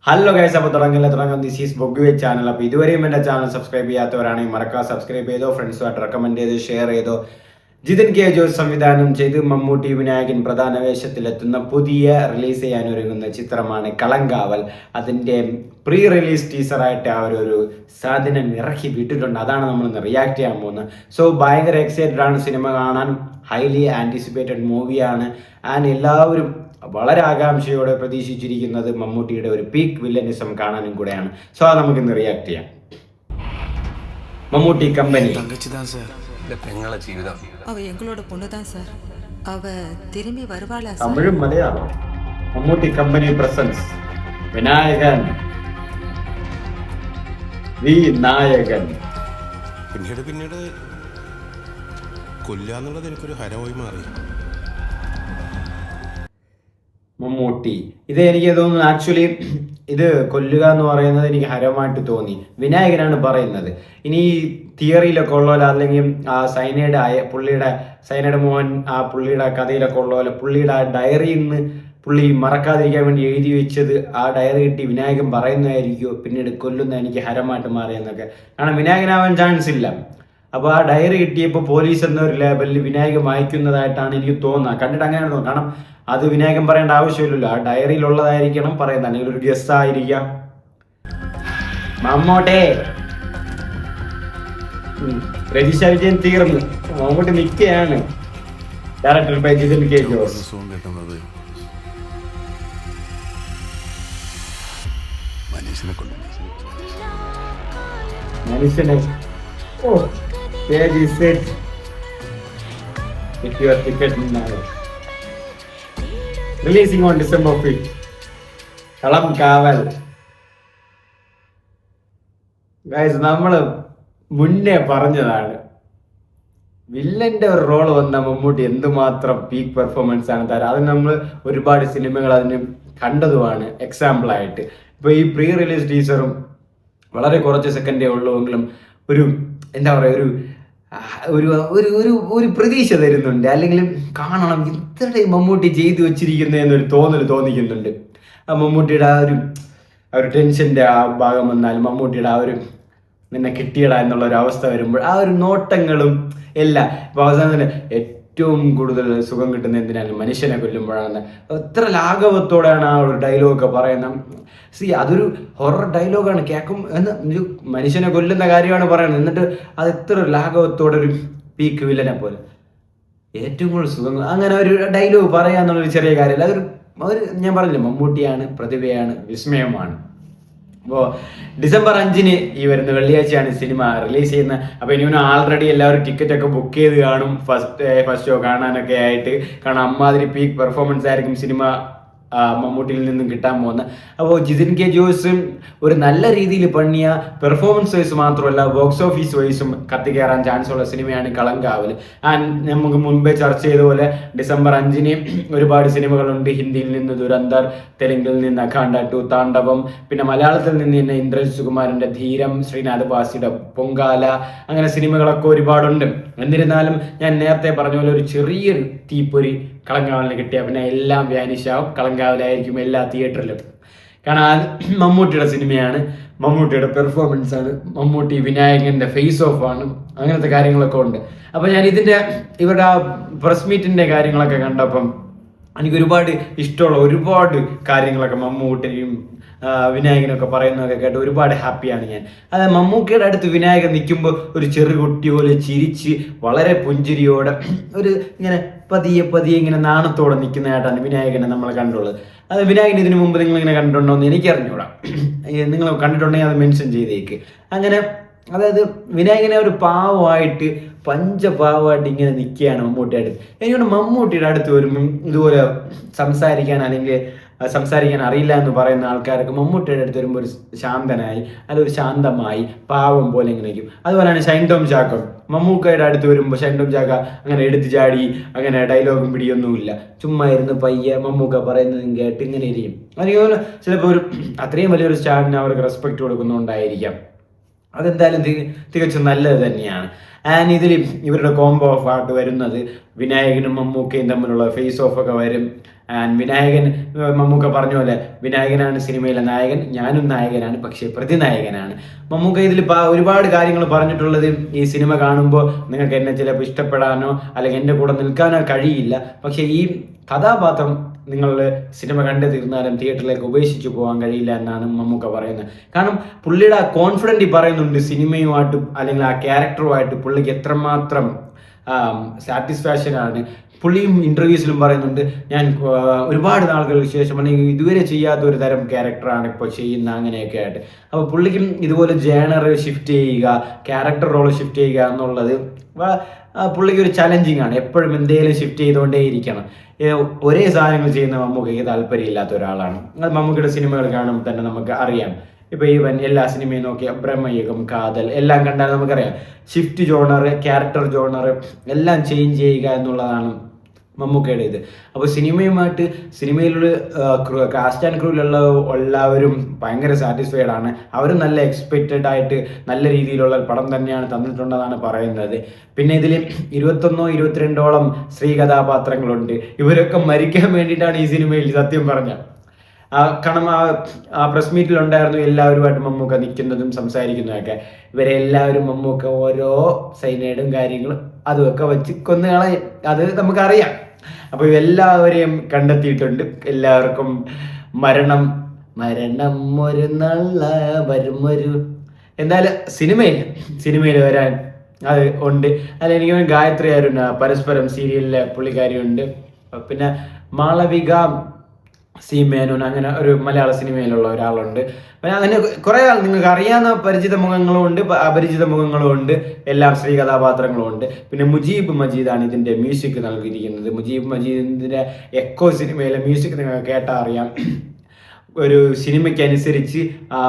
Hello guys, അപ്പോൾ തുടങ്ങാം. This is ബൊഗ്വേ ചാനൽ. അപ്പോൾ ഇതുവരെയും എൻ്റെ ചാനൽ സബ്സ്ക്രൈബ് ചെയ്യാത്തവരാണെങ്കിൽ മറക്കാതെ സബ്സ്ക്രൈബ് ചെയ്തോ, ഫ്രണ്ട്സുമായിട്ട് റെക്കമെൻഡ് ചെയ്ത് ഷെയർ ചെയ്തോ. ജിതിൻ കെ ജോസ് സംവിധാനം ചെയ്ത് മമ്മൂട്ടി വിനായകൻ പ്രധാന വേഷത്തിലെത്തുന്ന പുതിയ റിലീസ് ചെയ്യാനൊരുങ്ങുന്ന ചിത്രമാണ് കളങ്കാവൽ. അതിൻ്റെ പ്രീ റിലീസ് ടീസറായിട്ട് ഒരു സാധനം ഇറക്കി വിട്ടിട്ടുണ്ട്. അതാണ് നമ്മളിന്ന് റിയാക്ട് ചെയ്യാൻ പോകുന്നത്. സോ ഭയങ്കര എക്സൈറ്റഡ് ആണ് സിനിമ കാണാൻ. ഹൈലി ആൻറ്റിസിപ്പേറ്റഡ് മൂവിയാണ്. ആൻഡ് എല്ലാവരും വളരെ ആകാംക്ഷയോടെ പ്രതീക്ഷിച്ചിരിക്കുന്നത് മമ്മൂട്ടിയുടെ ഒരു പീക്ക് വില്ലനിസം കാണാനും കൂടെയാണ്. സോ അത് നമുക്കിന്ന് റിയാക്ട് ചെയ്യാം. മമ്മൂട്ടി കമ്പനി ജീവിതം அவ எங்களோட பொண்ணுதான் சார். அவ திரும்பி வருவாளா சார்? തമിഴും മലയാളം. മമ്മൂട്ടി കമ്പനി പ്രസൻസ് വിനായകൻ വി നായകൻ. പിന്നീട് കൊല്ലാന്നുള്ളത് എനിക്കൊരു ഹരമായി മാറി. മമ്മൂട്ടി ഇത് എനിക്ക് തോന്നുന്നു ആക്ച്വലി ഇത് കൊല്ലുക എന്ന് പറയുന്നത് എനിക്ക് ഹരമായിട്ട് തോന്നി. വിനായകനാണ് പറയുന്നത്. ഇനി തിയറിയിലൊക്കെ ഉള്ള പോലെ, അല്ലെങ്കിൽ ആ സൈനയുടെ മോഹൻ ആ പുള്ളിയുടെ കഥയിലൊക്കെ ഉള്ള പോലെ പുള്ളിയുടെ ആ ഡയറിയിൽ നിന്ന് പുള്ളി മറക്കാതിരിക്കാൻ വേണ്ടി എഴുതി വെച്ചത് ആ ഡയറി കിട്ടി വിനായകൻ പറയുന്നതായിരിക്കുമോ പിന്നീട് കൊല്ലുന്ന എനിക്ക് ഹരമായിട്ട് മാറിയെന്നൊക്കെ. കാരണം വിനായകനാവാൻ ചാൻസ് ഇല്ല. അപ്പോൾ ആ ഡയറി കിട്ടിയപ്പോൾ പോലീസ് എന്നൊരു ലേബലിൽ വിനായകൻ വായിക്കുന്നതായിട്ടാണ് എനിക്ക് തോന്നുന്നത്. കണ്ടിട്ട് അങ്ങനെ തോന്നുന്നു. കാരണം അത് വിനായകൻ പറയേണ്ട ആവശ്യമില്ലല്ലോ, ആ ഡയറിയിലുള്ളതായിരിക്കണം പറയുന്നത്, അല്ലെങ്കിൽ ഒരു ഗസ് ആയിരിക്കാം. മമ്മൂട്ടെ രജിഷ വിജയൻ തീർന്നു, മമ്മൂട്ടി നിൽക്കുകയാണ്. Director by Jithin K Jose. മനുഷ്യനെ releasing on December 5th. Kalamkaval. Guys, നമ്മൾ മുന്നേ പറഞ്ഞതാണ് വില്ലന്റെ ഒരു റോൾ വന്ന മമ്മൂട്ടി എന്തുമാത്രം പീക്ക് പെർഫോമൻസ് ആണ് തരാം. അത് നമ്മൾ ഒരുപാട് സിനിമകൾ അതിന് കണ്ടതുമാണ് എക്സാമ്പിളായിട്ട്. ഇപ്പോൾ ഈ പ്രീ റിലീസ് ടീസറും വളരെ കുറച്ച് സെക്കൻഡേ ഉള്ളൂവെങ്കിലും ഒരു എന്താ പറയുക, ഒരു പ്രതീക്ഷ തരുന്നുണ്ട്. അല്ലെങ്കിൽ കാണണം ഇത്ര മമ്മൂട്ടി ചെയ്തു വെച്ചിരിക്കുന്നത് എന്നൊരു തോന്നിക്കുന്നുണ്ട്. ആ മമ്മൂട്ടിയുടെ ആ ഒരു ടെൻഷൻ്റെ ആ ഭാഗം വന്നാലും മമ്മൂട്ടിയുടെ ആ ഒരു നിന്നെ കിട്ടിയടാ എന്നുള്ളൊരു അവസ്ഥ വരുമ്പോൾ ആ ഒരു നോട്ടങ്ങളും എല്ലാം. ഇപ്പോൾ അവസാനം തന്നെ ഏറ്റവും കൂടുതൽ സുഖം കിട്ടുന്ന എന്തിനാണ് മനുഷ്യനെ കൊല്ലുമ്പോഴാണ്. എത്ര ലാഘവത്തോടെയാണ് ആ ഒരു ഡയലോഗൊക്കെ പറയുന്നത്. അതൊരു ഹൊറർ ഡയലോഗാണ്. കേൾക്കും ഒരു മനുഷ്യനെ കൊല്ലുന്ന കാര്യമാണ് പറയുന്നത്. എന്നിട്ട് അത് എത്ര ലാഘവത്തോടെ ഒരു പീക്ക് വില്ലനെ പോലെ ഏറ്റവും കൂടുതൽ സുഖം അങ്ങനെ ഒരു ഡയലോഗ് പറയാന്നുള്ളൊരു ചെറിയ കാര്യമല്ല. അതൊരു ഞാൻ പറഞ്ഞില്ല, മമ്മൂട്ടിയാണ്, പ്രതിഭയാണ്, വിസ്മയമാണ്. അപ്പോൾ December 5 ഈ വരുന്ന വെള്ളിയാഴ്ചയാണ് സിനിമ റിലീസ് ചെയ്യുന്നത്. അപ്പോൾ ഇനി ആൾറെഡി എല്ലാവരും ടിക്കറ്റൊക്കെ ബുക്ക് ചെയ്ത് കാണും ഫസ്റ്റ് ഷോ കാണാനൊക്കെ ആയിട്ട്. കാരണം അമ്മാതിരി പീക്ക് പെർഫോമൻസ് ആയിരിക്കും സിനിമ മമ്മൂട്ടിയിൽ നിന്നും കിട്ടാൻ പോകുന്നത്. അപ്പോൾ ജിതിൻ കെ ജോസും ഒരു നല്ല രീതിയിൽ പണിയ പെർഫോമൻസ് വൈസ് മാത്രമല്ല ബോക്സ് ഓഫീസ് വൈസും കത്തിക്കയറാൻ ചാൻസ് ഉള്ള സിനിമയാണ് കളങ്കാവൽ. നമുക്ക് മുൻപേ ചർച്ച ചെയ്ത പോലെ December 5 ഒരുപാട് സിനിമകളുണ്ട്. ഹിന്ദിയിൽ നിന്ന് ദുരന്തർ, തെലുങ്കിൽ നിന്ന് അഖാണ്ട 2, താണ്ഡവം, പിന്നെ മലയാളത്തിൽ നിന്ന് തന്നെ ഇന്ദ്രജിത് സുകുമാരൻ്റെ ധീരം, ശ്രീനാഥ് ബാസിയുടെ പൊങ്കാല, അങ്ങനെ സിനിമകളൊക്കെ ഒരുപാടുണ്ട്. എന്നിരുന്നാലും ഞാൻ നേരത്തെ പറഞ്ഞ പോലെ ഒരു ചെറിയൊരു തീപ്പൊരി കളങ്കാവലിന് കിട്ടിയാൽ പിന്നെ എല്ലാം വ്യാനിഷാവും. കളങ്കാവലായിരിക്കും എല്ലാ തിയേറ്ററിലും. കാരണം മമ്മൂട്ടിയുടെ സിനിമയാണ്, മമ്മൂട്ടിയുടെ പെർഫോമൻസ് ആണ്, മമ്മൂട്ടി വിനായകൻ്റെ ഫേസ് ഓഫ് ആണ്, അങ്ങനത്തെ കാര്യങ്ങളൊക്കെ ഉണ്ട്. അപ്പോൾ ഞാൻ ഇവരുടെ ആ പ്രസ് മീറ്റിൻ്റെ കാര്യങ്ങളൊക്കെ കണ്ടപ്പം എനിക്ക് ഒരുപാട് ഇഷ്ടമുള്ള ഒരുപാട് കാര്യങ്ങളൊക്കെ മമ്മൂട്ടിയും വിനായകനൊക്കെ പറയുന്നതൊക്കെ കേട്ട് ഒരുപാട് ഹാപ്പിയാണ് ഞാൻ. അത് മമ്മൂക്കയുടെ അടുത്ത് വിനായകൻ നിൽക്കുമ്പോൾ ഒരു ചെറു കുട്ടി പോലെ ചിരിച്ച് വളരെ പുഞ്ചിരിയോടെ ഇങ്ങനെ പതിയെ ഇങ്ങനെ നാണത്തോടെ നിൽക്കുന്നതായിട്ടാണ് വിനായകനെ നമ്മൾ കണ്ടുള്ളത്. അത് വിനായകൻ ഇതിനു മുമ്പ് നിങ്ങളിങ്ങനെ കണ്ടിട്ടുണ്ടോ എന്ന് എനിക്ക് അറിഞ്ഞൂടാ. നിങ്ങൾ കണ്ടിട്ടുണ്ടെങ്കിൽ അത് മെൻഷൻ ചെയ്തേക്ക്. അങ്ങനെ അതായത് വിനായകനെ ഒരു പാവമായിട്ട് പഞ്ചപാവമായിട്ട് ഇങ്ങനെ നിൽക്കുകയാണ് മമ്മൂട്ടിയുടെ. എനിക്കൊണ്ട് മമ്മൂട്ടിയുടെ അടുത്ത് വരുമ്പം ഇതുപോലെ സംസാരിക്കാൻ അറിയില്ല എന്ന് പറയുന്ന ആൾക്കാരൊക്കെ മമ്മൂട്ടിയുടെ അടുത്ത് വരുമ്പോൾ ഒരു ശാന്തനായി അല്ലെങ്കിൽ ഒരു ശാന്തമായി പാവം പോലെ ഇങ്ങനെ നിൽക്കും. അതുപോലെയാണ് ഷൈൻ ടോം ചാക്കോ. മമ്മൂക്കയുടെ അടുത്ത് വരുമ്പോൾ ഷൈൻ ടോം ചാക്ക അങ്ങനെ എടുത്തു ചാടി അങ്ങനെ ഡയലോഗും പിടിയൊന്നുമില്ല, ചുമ്മാ ഇരുന്ന് പയ്യെ മമ്മൂക്ക പറയുന്നതും കേട്ട് ഇങ്ങനെ ഇരിക്കും. അതുപോലെ ചിലപ്പോൾ അത്രയും വലിയൊരു സ്റ്റാറിന് അവർക്ക് റെസ്പെക്റ്റ് കൊടുക്കുന്നുണ്ടായിരിക്കാം. അതെന്തായാലും തികച്ചും നല്ലത് തന്നെയാണ്. ആൻഡ് ഇതിൽ ഇവരുടെ കോംബോ ഓഫ് ആയിട്ട് വരുന്നത് വിനായകനും മമ്മൂക്കയും തമ്മിലുള്ള ഫേസ് ഓഫ് ഒക്കെ വരും. ആൻഡ് വിനായകൻ, മമ്മൂക്ക പറഞ്ഞ പോലെ വിനായകനാണ് സിനിമയിലെ നായകൻ, ഞാനും നായകനാണ്, പക്ഷേ പ്രതിനായകനാണ്. മമ്മൂക്ക ഇതിൽ ഒരുപാട് കാര്യങ്ങൾ പറഞ്ഞിട്ടുള്ളത് ഈ സിനിമ കാണുമ്പോൾ നിങ്ങൾക്ക് എന്നെ ചിലപ്പോൾ ഇഷ്ടപ്പെടാനോ അല്ലെങ്കിൽ എൻ്റെ കൂടെ നിൽക്കാനോ കഴിയില്ല, പക്ഷേ ഈ കഥാപാത്രം നിങ്ങൾ സിനിമ കണ്ടു തീർന്നാലും തിയേറ്ററിലേക്ക് ഉപേക്ഷിച്ച് പോകാൻ കഴിയില്ല എന്നാണ് മമ്മൂക്ക പറയുന്നത്. കാരണം പുള്ളിയുടെ ആ കോൺഫിഡൻറ്റ് പറയുന്നുണ്ട് സിനിമയുമായിട്ട് അല്ലെങ്കിൽ ആ ക്യാരക്ടറുമായിട്ട് പുള്ളിക്ക് എത്രമാത്രം സാറ്റിസ്ഫാക്ഷനാണ്. പുള്ളിയും ഇൻ്റർവ്യൂസിലും പറയുന്നുണ്ട്, ഞാൻ ഒരുപാട് നാളുകൾക്ക് ശേഷം അല്ലെങ്കിൽ ഇതുവരെ ചെയ്യാത്ത ഒരു തരം ക്യാരക്ടറാണ് ഇപ്പോൾ ചെയ്യുന്ന അങ്ങനെയൊക്കെ ആയിട്ട്. അപ്പോൾ പുള്ളിക്കും ഇതുപോലെ ജേണർ ഷിഫ്റ്റ് ചെയ്യുക, ക്യാരക്ടർ റോൾ ഷിഫ്റ്റ് ചെയ്യുക എന്നുള്ളത് പുള്ളിക്ക് ഒരു ചലഞ്ചിങ് ആണ്. എപ്പോഴും എന്തെങ്കിലും ഷിഫ്റ്റ് ചെയ്തുകൊണ്ടേ ഇരിക്കണം. ഒരേ സാധനങ്ങൾ ചെയ്യുന്ന മമ്മൂക്കയ്ക്ക് താല്പര്യമില്ലാത്ത ഒരാളാണ്. അത് മമ്മൂക്കയുടെ സിനിമകൾ കാണുമ്പോൾ തന്നെ നമുക്ക് അറിയാം. ഇപ്പോൾ ഈവൻ എല്ലാ സിനിമയും നോക്കിയാൽ ബ്രഹ്മയുഗം, കാതൽ എല്ലാം കണ്ടാൽ നമുക്കറിയാം ഷിഫ്റ്റ് ജോണർ, ക്യാരക്ടർ ജോണർ എല്ലാം ചേഞ്ച് ചെയ്യുക എന്നുള്ളതാണ് മമ്മൂക്കയുടെ ഇത്. അപ്പോൾ സിനിമയിലുള്ള കാസ്റ്റ് ആൻഡ് ക്രൂവിലുള്ള എല്ലാവരും ഭയങ്കര സാറ്റിസ്ഫൈഡ് ആണ്. അവരും നല്ല എക്സ്പെക്റ്റഡ് ആയിട്ട് നല്ല രീതിയിലുള്ള പടം തന്നെയാണ് തന്നിട്ടുണ്ടെന്നാണ് പറയുന്നത്. പിന്നെ ഇതിൽ 21-22ഓളം സ്ത്രീ കഥാപാത്രങ്ങളുണ്ട്. ഇവരൊക്കെ മരിക്കാൻ വേണ്ടിയിട്ടാണ് ഈ സിനിമയിൽ സത്യം പറഞ്ഞ. കാരണം ആ പ്രസ് മീറ്റിലുണ്ടായിരുന്നു എല്ലാവരുമായിട്ട് മമ്മൂക്ക നിൽക്കുന്നതും സംസാരിക്കുന്നതൊക്കെ. ഇവരെ എല്ലാവരും മമ്മൂക്ക ഓരോ സൈനൈഡും കാര്യങ്ങളും അതുമൊക്കെ വെച്ച് കൊന്നുകളയും, അത് നമുക്കറിയാം. അപ്പോൾ ഇവരെല്ലാവരെയും കണ്ടെത്തിയിട്ടുണ്ട്. എല്ലാവർക്കും മരണം ഒരു നല്ല വരുമൊരു എന്തായാലും സിനിമയിൽ വരാൻ അത് ഉണ്ട്. അതിൽ എനിക്ക് ഗായത്രി ആയിരുന്നു പരസ്പരം സീരിയലിലെ പുള്ളിക്കാരിയുണ്ട്. പിന്നെ മാളവിക സി മേനോൻ, അങ്ങനെ ഒരു മലയാള സിനിമയിലുള്ള ഒരാളുണ്ട്. അങ്ങനെ കുറേ ആൾ നിങ്ങൾക്ക് അറിയാവുന്ന പരിചിത മുഖങ്ങളും ഉണ്ട്, അപരിചിത മുഖങ്ങളും ഉണ്ട്, എല്ലാം സ്ത്രീ കഥാപാത്രങ്ങളും ഉണ്ട്. പിന്നെ മുജീബ് മജീദാണ് ഇതിൻ്റെ മ്യൂസിക് നൽകിയിരിക്കുന്നത്. മുജീബ് മജീദിൻ്റെ എക്കോ സിനിമയിലെ മ്യൂസിക് നിങ്ങൾക്ക് കേട്ടാൽ അറിയാം. ഒരു സിനിമയ്ക്ക് അനുസരിച്ച് ആ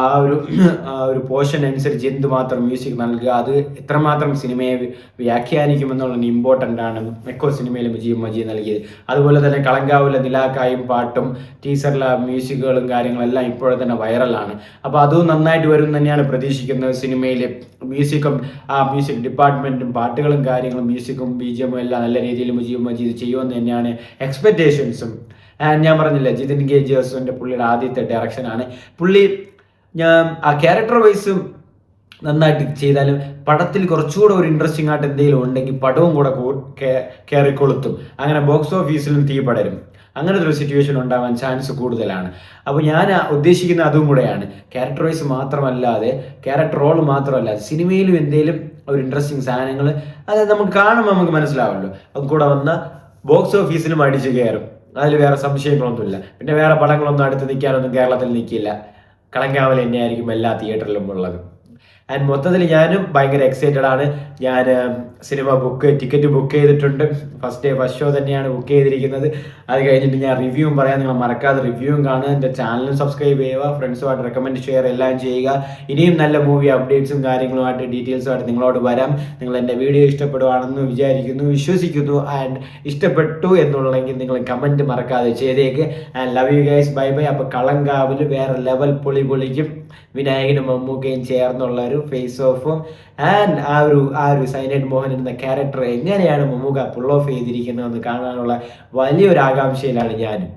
ഒരു പോർഷൻ അനുസരിച്ച് എന്തുമാത്രം മ്യൂസിക് നൽകുക, അത് എത്രമാത്രം സിനിമയെ വ്യാഖ്യാനിക്കുമെന്നുള്ളത് ഇമ്പോർട്ടൻ്റ് ആണ് എക്കോ സിനിമയിൽ മുജീബ് മജീദ് നൽകിയത്. അതുപോലെ തന്നെ കളങ്കാവിലെ നിലാക്കായും പാട്ടും ടീസറിലെ മ്യൂസിക്കുകളും കാര്യങ്ങളെല്ലാം ഇപ്പോഴെ തന്നെ വൈറലാണ്. അപ്പോൾ അതും നന്നായിട്ട് വരും തന്നെയാണ് പ്രതീക്ഷിക്കുന്നത്. സിനിമയിൽ മ്യൂസിക്കും മ്യൂസിക് ഡിപ്പാർട്ട്മെൻറ്റും പാട്ടുകളും കാര്യങ്ങളും മ്യൂസിക്കും BGM എല്ലാം നല്ല രീതിയിൽ മുജീബ് മജീദ് ചെയ്യുമെന്ന് തന്നെയാണ് എക്സ്പെക്റ്റേഷൻസും. ഞാൻ പറഞ്ഞില്ല, ജിതിൻ കെ ജോസഫിൻ്റെ പുള്ളിയുടെ ആദ്യത്തെ ഡയറക്ഷനാണ്. പുള്ളി ആ ക്യാരക്ടർ വൈസും നന്നായിട്ട് ചെയ്താലും പടത്തിൽ കുറച്ചുകൂടെ ഒരു ഇൻട്രസ്റ്റിംഗ് ആയിട്ട് എന്തെങ്കിലും ഉണ്ടെങ്കിൽ പടവും കൂടെ കയറിക്കൊളുത്തും. അങ്ങനെ ബോക്സ് ഓഫീസിലും തീ പടരും. അങ്ങനത്തെ ഒരു സിറ്റുവേഷൻ ഉണ്ടാവാൻ ചാൻസ് കൂടുതലാണ്. അപ്പോൾ ഞാൻ ഉദ്ദേശിക്കുന്ന അതും കൂടെയാണ്, ക്യാരക്ടർ വൈസ് മാത്രമല്ലാതെ, ക്യാരക്ടർ റോൾ മാത്രമല്ലാതെ സിനിമയിലും എന്തെങ്കിലും ഒരു ഇൻട്രസ്റ്റിംഗ് സാധനങ്ങൾ അത് നമുക്ക് കാണുമ്പോൾ നമുക്ക് മനസ്സിലാവുമല്ലോ. അത് കൂടെ വന്ന ബോക്സ് ഓഫീസിലും അടിച്ച് കയറും. അതിൽ വേറെ സംശയങ്ങളൊന്നുമില്ല. പിന്നെ വേറെ പടങ്ങളൊന്നും അടുത്ത് നിൽക്കാനൊന്നും കേരളത്തിൽ നിൽക്കില്ല. കളങ്കാവൽ തന്നെയായിരിക്കും എല്ലാ തിയേറ്ററിലും ഉള്ളത്. ആൻഡ് മൊത്തത്തിൽ ഞാനും ഭയങ്കര എക്സൈറ്റഡ് ആണ്. ഞാൻ ടിക്കറ്റ് ബുക്ക് ചെയ്തിട്ടുണ്ട്. ഫസ്റ്റ് ഷോ തന്നെയാണ് ബുക്ക് ചെയ്തിരിക്കുന്നത്. അത് കഴിഞ്ഞിട്ട് ഞാൻ റിവ്യൂവും പറയാം. നിങ്ങൾ മറക്കാതെ റിവ്യൂവും കാണുക. എൻ്റെ ചാനലും സബ്സ്ക്രൈബ് ചെയ്യുക, ഫ്രണ്ട്സുമായിട്ട് റെക്കമെൻഡ് ഷെയർ എല്ലാം ചെയ്യുക. ഇനിയും നല്ല മൂവി അപ്ഡേറ്റ്സും കാര്യങ്ങളുമായിട്ട് ഡീറ്റെയിൽസുമായിട്ട് നിങ്ങളോട് വരാം. നിങ്ങൾ എൻ്റെ വീഡിയോ ഇഷ്ടപ്പെടുവാണെന്ന് വിശ്വസിക്കുന്നു. ആൻഡ് ഇഷ്ടപ്പെട്ടു എന്നുള്ളതെങ്കിൽ നിങ്ങൾ കമൻറ്റ് മറക്കാതെ ചെയ്തേക്ക്. And love you guys, bye bye. അപ്പോൾ കളങ്കാവിൽ വേറെ ലെവൽ പൊളിക്കും. വിനായകനും മമ്മൂക്കയും ചേർന്നുള്ള ഒരു ഫേസ് ഓഫും ആൻഡ് ആ ഒരു സൈനൈഡ് മോഹൻ എന്ന ക്യാരക്ടർ എങ്ങനെയാണ് മമ്മൂക്ക പുൾ ഓഫ് ചെയ്തിരിക്കുന്നതെന്ന് കാണാനുള്ള വലിയൊരു ആകാംക്ഷയിലാണ് ഞാനും.